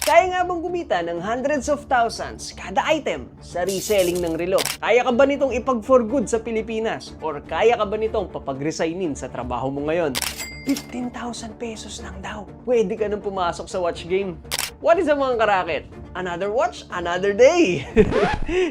Kaya nga bang kumita ng hundreds of thousands kada item sa reselling ng relo? Kaya ka ba nitong ipag-for good sa Pilipinas? Or kaya ka ba nitong papag-resignin sa trabaho mo ngayon? 15,000 pesos lang daw. Pwede ka nang pumasok sa watch game. What is mga karaket? Another watch, another day.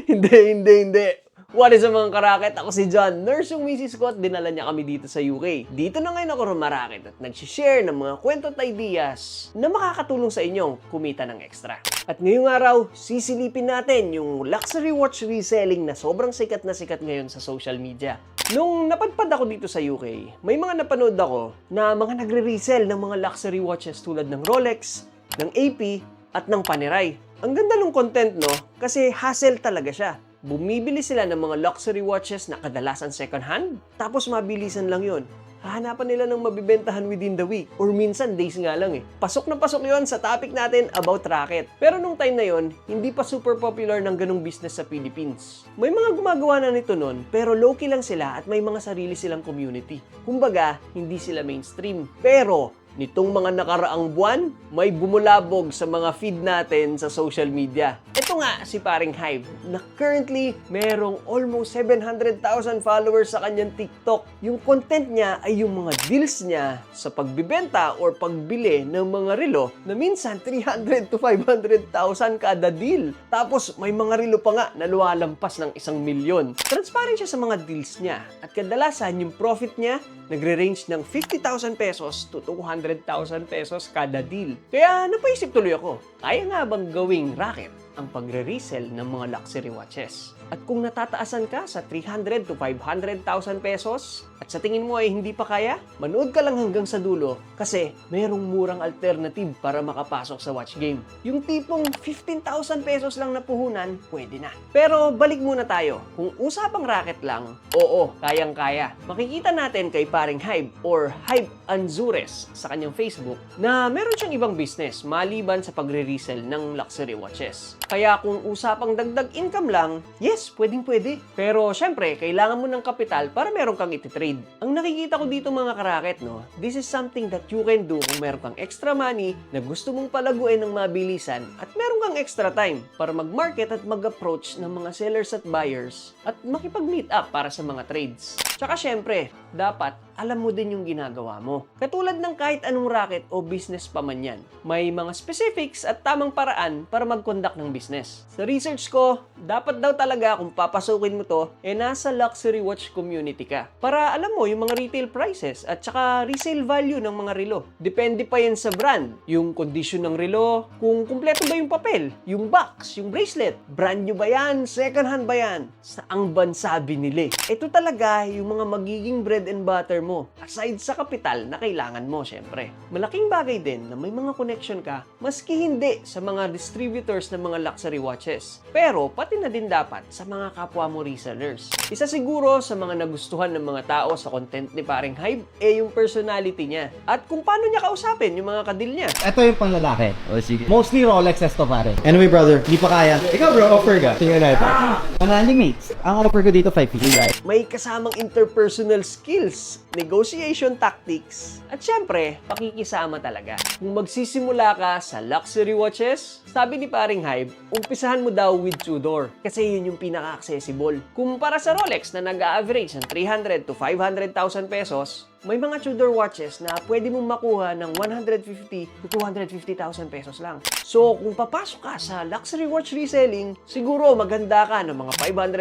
Hindi. What is mga karaket? Ako si John, nurse yung misis ko at dinala niya kami dito sa UK. Dito na ngayon ako rumarakit at nagsishare ng mga kwento at ideas na makakatulong sa inyong kumita ng extra. At ngayong araw, sisilipin natin yung luxury watch reselling na sobrang sikat na sikat ngayon sa social media. Nung napadpad ako dito sa UK, may mga napanood ako na mga nagre-resell ng mga luxury watches tulad ng Rolex, ng AP, at ng Panerai. Ang ganda ng content, no? Kasi hassle talaga siya. Bumibili sila ng mga luxury watches na kadalasan second hand, tapos mabilisan lang yun. Hahanapan nila ng mabibentahan within the week, or minsan days nga lang eh. Pasok na pasok yon sa topic natin about racket. Pero nung time na yon, hindi pa super popular ng ganung business sa Philippines. May mga gumagawa na nito nun, pero low-key lang sila at may mga sarili silang community. Kumbaga, hindi sila mainstream. Pero nitong mga nakaraang buwan, may bumulabog sa mga feed natin sa social media. Ito nga si Paring Hive, na currently merong almost 700,000 followers sa kanyang TikTok. Yung content niya ay yung mga deals niya sa pagbibenta or pagbili ng mga relo na minsan 300 to 500,000 kada deal. Tapos may mga relo pa nga na luwalampas ng 1,000,000. Transparent siya sa mga deals niya at kadalasan yung profit niya nagre-range ng 50,000 pesos to 200,000 pesos kada deal. Kaya napaisip tuloy ako, kaya nga bang gawing racket ang pagre-resell ng mga luxury watches? At kung natataasan ka sa 300 to 500,000 pesos at sa tingin mo ay hindi pa kaya, manood ka lang hanggang sa dulo kasi mayroong murang alternative para makapasok sa watch game. Yung tipong 15,000 pesos lang na puhunan, pwede na. Pero balik muna tayo. Kung usapang racket lang, oo, kayang-kaya. Makikita natin kay Paring Hive or Hive Anzures sa kanyang Facebook na meron siyang ibang business maliban sa pagre-resell ng luxury watches. Kaya kung usapang dagdag income lang, yes, pwedeng-pwede. Pero syempre, kailangan mo ng kapital para meron kang iti-trade. Ang nakikita ko dito mga karaket, no, this is something that you can do kung meron kang extra money na gusto mong palaguin ng mabilisan at meron kang extra time para mag-market at mag-approach ng mga sellers at buyers at makipag-meet up para sa mga trades. Tsaka syempre, dapat alam mo din yung ginagawa mo. Katulad ng kahit anong racket o business pa man yan, may mga specifics at tamang paraan para mag-conduct ng business. Sa research ko, dapat daw talaga kung papasukin mo to, nasa luxury watch community ka. Para alam mo yung mga retail prices at saka resale value ng mga relo. Depende pa yan sa brand, yung condition ng relo, kung kumpleto ba yung papel, yung box, yung bracelet, brand new ba yan, second hand ba yan, saang bansa binili. Ito talaga yung mga magiging bread and butter mo, aside sa kapital na kailangan mo, syempre. Malaking bagay din na may mga connection ka, maski hindi sa mga distributors ng mga luxury watches. Pero, pati na din dapat sa mga kapwa mo resellers. Isa siguro sa mga nagustuhan ng mga tao sa content ni Paring Hive, yung personality niya. At kung paano niya kausapin yung mga kadil niya. Ito yung pang lalaki. O sige. Mostly Rolexes to pare. Anyway, brother, di pa kaya. Ikaw, bro, offer ka. Tingnan natin. Manali mates. Ang offer ko dito 550 guys. May kasamang interpersonal skills, negotiation tactics, at syempre, pakikisama talaga. Kung magsisimula ka sa luxury watches, sabi ni Paring Hive, umpisahan mo daw with Tudor kasi yun yung pinaka-accessible. Kumpara sa Rolex na nag-a-average ng 300 to 500,000 pesos, may mga Tudor watches na pwede mong makuha ng 150 to 250,000 pesos lang. So, kung papasok ka sa luxury watch reselling, siguro maganda ka ng mga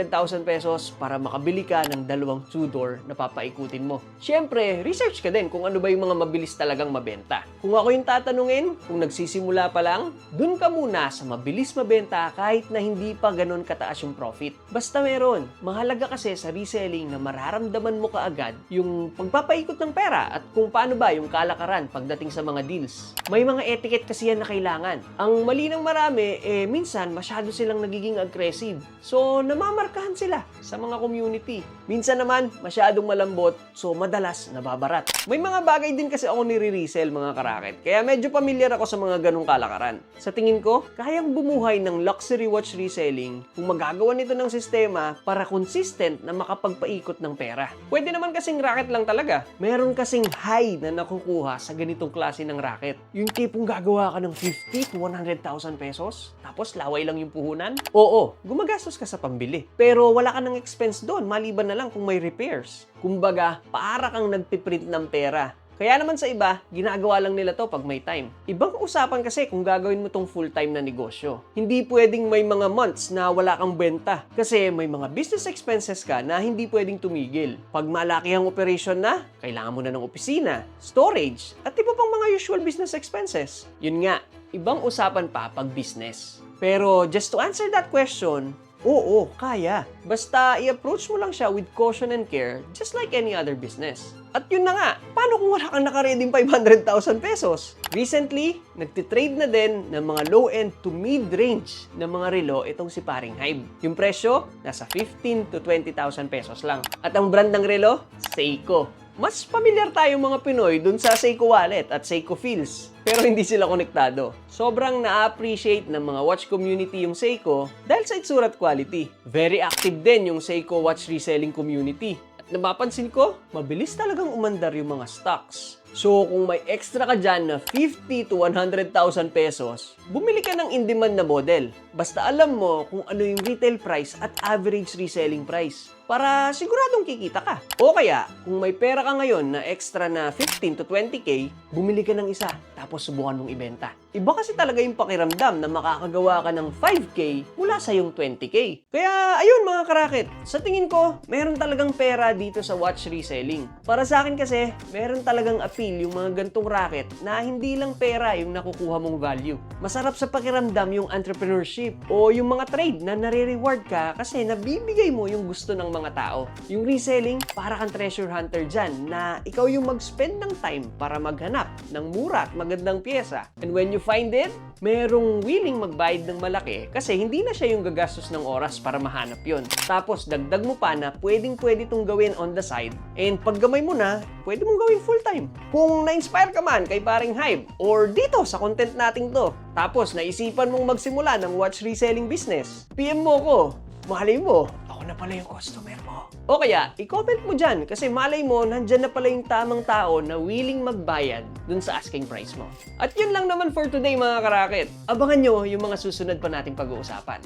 500,000 pesos para makabili ka ng dalawang Tudor na papaikutin mo. Siyempre, research ka din kung ano ba yung mga mabilis talagang mabenta. Kung ako yung tatanungin, kung nagsisimula pa lang, dun ka muna sa mabilis mabenta kahit na hindi pa ganun kataas yung profit. Basta meron. Mahalaga kasi sa reselling na mararamdaman mo kaagad yung pagpapaikot ng pera at kung paano ba yung kalakaran pagdating sa mga deals. May mga etiquette kasi yan na kailangan. Ang mali ng marami, minsan masyado silang nagiging aggressive. So, namamarkahan sila sa mga community. Minsan naman, masyadong malambot, so madalas nababarat. May mga bagay din kasi ako nire-resell mga karaket, kaya medyo familiar ako sa mga ganong kalakaran. Sa tingin ko, kayang bumuhay ng luxury watch reselling kung magagawa nito ng sistema para consistent na makapagpaikot ng pera. Pwede naman kasing racket lang talaga. Meron kasing high na nakukuha sa ganitong klase ng racket. Yung tipong gagawa ka ng 50 to 100,000 pesos, tapos laway lang yung puhunan. Oo, gumagastos ka sa pambili. Pero wala ka ng expense doon, maliban na lang kung may repairs. Kumbaga, para kang nagpiprint ng pera. Kaya naman sa iba, ginagawa lang nila to pag may time. Ibang usapan kasi kung gagawin mo tong full-time na negosyo. Hindi pwedeng may mga months na wala kang benta. Kasi may mga business expenses ka na hindi pwedeng tumigil. Pag malaki ang operation na, kailangan mo na ng opisina, storage, at iba pang mga usual business expenses. Yun nga, ibang usapan pa pag business. Pero just to answer that question, oo, kaya. Basta i-approach mo lang siya with caution and care, just like any other business. At yun na nga, paano kung wala kang nakareding 500,000 pesos? Recently, nagtitrade na din ng mga low-end to mid-range na mga relo itong si Paring Hybe. Yung presyo, nasa 15 to 20,000 pesos lang. At ang brand ng relo, Seiko. Mas pamilyar tayong mga Pinoy dun sa Seiko Wallet at Seiko Feels. Pero hindi sila konektado. Sobrang na-appreciate ng mga watch community yung Seiko dahil sa itsura at quality. Very active din yung Seiko watch reselling community. At napapansin ko, mabilis talagang umandar yung mga stocks. So kung may extra ka dyan na 50 to 100,000 pesos, bumili ka ng in-demand na model. Basta alam mo kung ano yung retail price at average reselling price para siguradong kikita ka. O kaya, kung may pera ka ngayon na extra na 15 to 20k, bumili ka ng isa tapos subukan mong ibenta. Iba kasi talaga yung pakiramdam na makakagawa ka ng 5k mula sa yung 20k. Kaya ayun mga karaket, sa tingin ko, meron talagang pera dito sa watch reselling. Para sa akin kasi, meron talagang appeal yung mga gantong racket na hindi lang pera yung nakukuha mong value. Masarap sa pakiramdam yung entrepreneurship o yung mga trade na nare-reward ka kasi nabibigay mo yung gusto ng mga tao. Yung reselling, para kang treasure hunter dyan na ikaw yung mag-spend ng time para maghanap ng mura at magandang pyesa. And when you find it, merong willing magbayad ng malaki kasi hindi na siya yung gagastos ng oras para mahanap yon. Tapos dagdag mo pa na pwedeng-pwede itong gawin on the side and pag gamay mo na, pwede mong gawin full-time. Kung na-inspire ka man kay Paring Hybe or dito sa content nating to, tapos naisipan mong magsimula ng watch reselling business, PM mo ko. Malay mo, ako na pala yung customer mo. O kaya, i-comment mo dyan kasi malay mo, nandyan na pala yung tamang tao na willing magbayad dun sa asking price mo. At yun lang naman for today mga karaket. Abangan nyo yung mga susunod pa nating pag-uusapan.